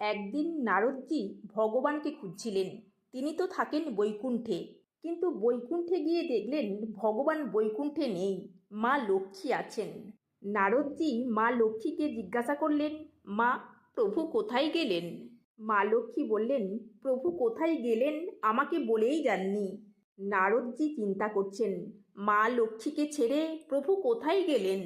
একদিন নারদজি ভগবানকে খুঁজছিলেন। তিনি তো থাকেন বৈকুণ্ঠে, কিন্তু বৈকুণ্ঠে গিয়ে দেখলেন ভগবান বৈকুণ্ঠে নেই, মা লক্ষ্মী আছেন। নারদজি মা লক্ষ্মীকে জিজ্ঞাসা করলেন, মা, প্রভু কোথায় গেলেন? মা লক্ষ্মী বললেন, প্রভু কোথায় গেলেন আমাকে বলেই যাননি। নারদজি চিন্তা করছেন, মা লক্ষ্মীকে ছেড়ে প্রভু কোথায় গেলেন।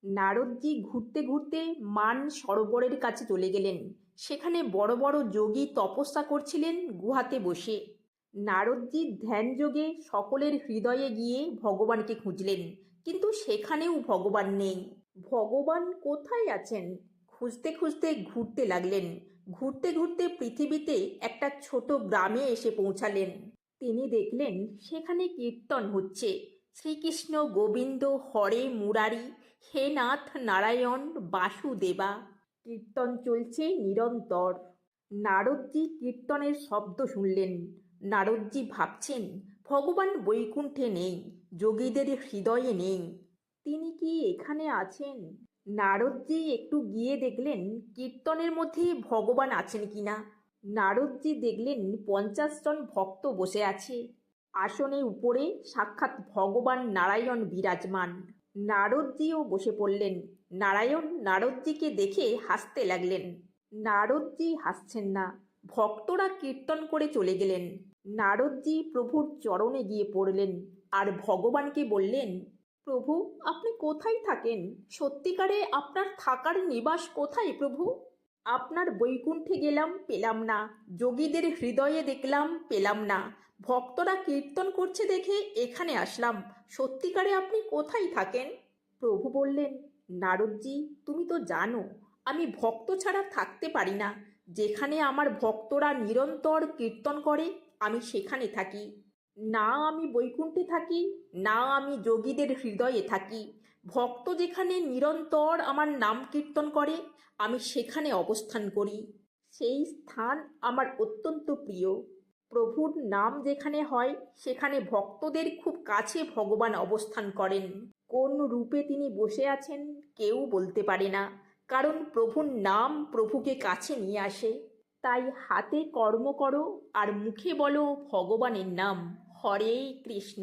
নারদজি ঘুরতে ঘুরতে মান সরোবরের কাছে চলে গেলেন। সেখানে বড় বড় যোগী তপস্যা করছিলেন গুহাতে বসে। নারদজি ধ্যান যোগে সকলের হৃদয়ে গিয়ে ভগবানকে খুঁজলেন, কিন্তু সেখানেও ভগবান নেই। ভগবান কোথায় আছেন খুঁজতে খুঁজতে ঘুরতে লাগলেন। ঘুরতে ঘুরতে পৃথিবীতে একটা ছোট গ্রামে এসে পৌঁছালেন। তিনি দেখলেন সেখানে কীর্তন হচ্ছে, শ্রীকৃষ্ণ গোবিন্দ হরে মুরারি, হে নাথ নারায়ণ বাসুদেবা। কীর্তন চলছে নিরন্তর। নারদজি কীর্তনের শব্দ শুনলেন। নারদজি ভাবছেন, ভগবান বৈকুণ্ঠে নেই, যোগীদের হৃদয়ে নেই। তিনি কি এখানে আছেন? নারদজি একটু গিয়ে দেখলেন কীর্তনের মধ্যে ভগবান আছেন কিনা। নারদজি দেখলেন 50 জন ভক্ত বসে আছে। আসনের উপরে সাক্ষাৎ ভগবান নারায়ণ বিরাজমান। নারদজিও বসে পড়লেন। নারায়ণ নারদজিকে দেখে হাসতে লাগলেন। নারদজি হাসছেন না। ভক্তরা কীর্তন করে চলে গেলেন। নারদজি প্রভুর চরণে গিয়ে পড়লেন আর ভগবানকে বললেন, প্রভু, আপনি কোথায় থাকেন? সত্যিকারে আপনার থাকার নিবাস কোথায় প্রভু? আপনার বৈকুণ্ঠে গেলাম, পেলাম না। যোগীদের হৃদয়ে দেখলাম, পেলাম না। ভক্তরা কীর্তন করছে দেখে এখানে আসলাম। সত্যিকারে আপনি কোথায় থাকেন? প্রভু বললেন, নারদজি, তুমি তো জানো আমি ভক্ত ছাড়া থাকতে পারি না। যেখানে আমার ভক্তরা নিরন্তর কীর্তন করে আমি সেখানে থাকি। না আমি বৈকুণ্ঠে থাকি, না আমি যোগীদের হৃদয়ে থাকি। ভক্ত যেখানে নিরন্তর আমার নাম কীর্তন করে আমি সেখানে অবস্থান করি। সেই স্থান আমার অত্যন্ত প্রিয়। প্রভুর নাম যেখানে হয় সেখানে ভক্তদের খুব কাছে ভগবান অবস্থান করেন। কোন রূপে তিনি বসে আছেন কেউ বলতে পারে না, কারণ প্রভুর নাম প্রভুকে কাছে নিয়ে আসে। তাই হাতে কর্ম করো আর মুখে বলো ভগবানের নাম, হরে কৃষ্ণ।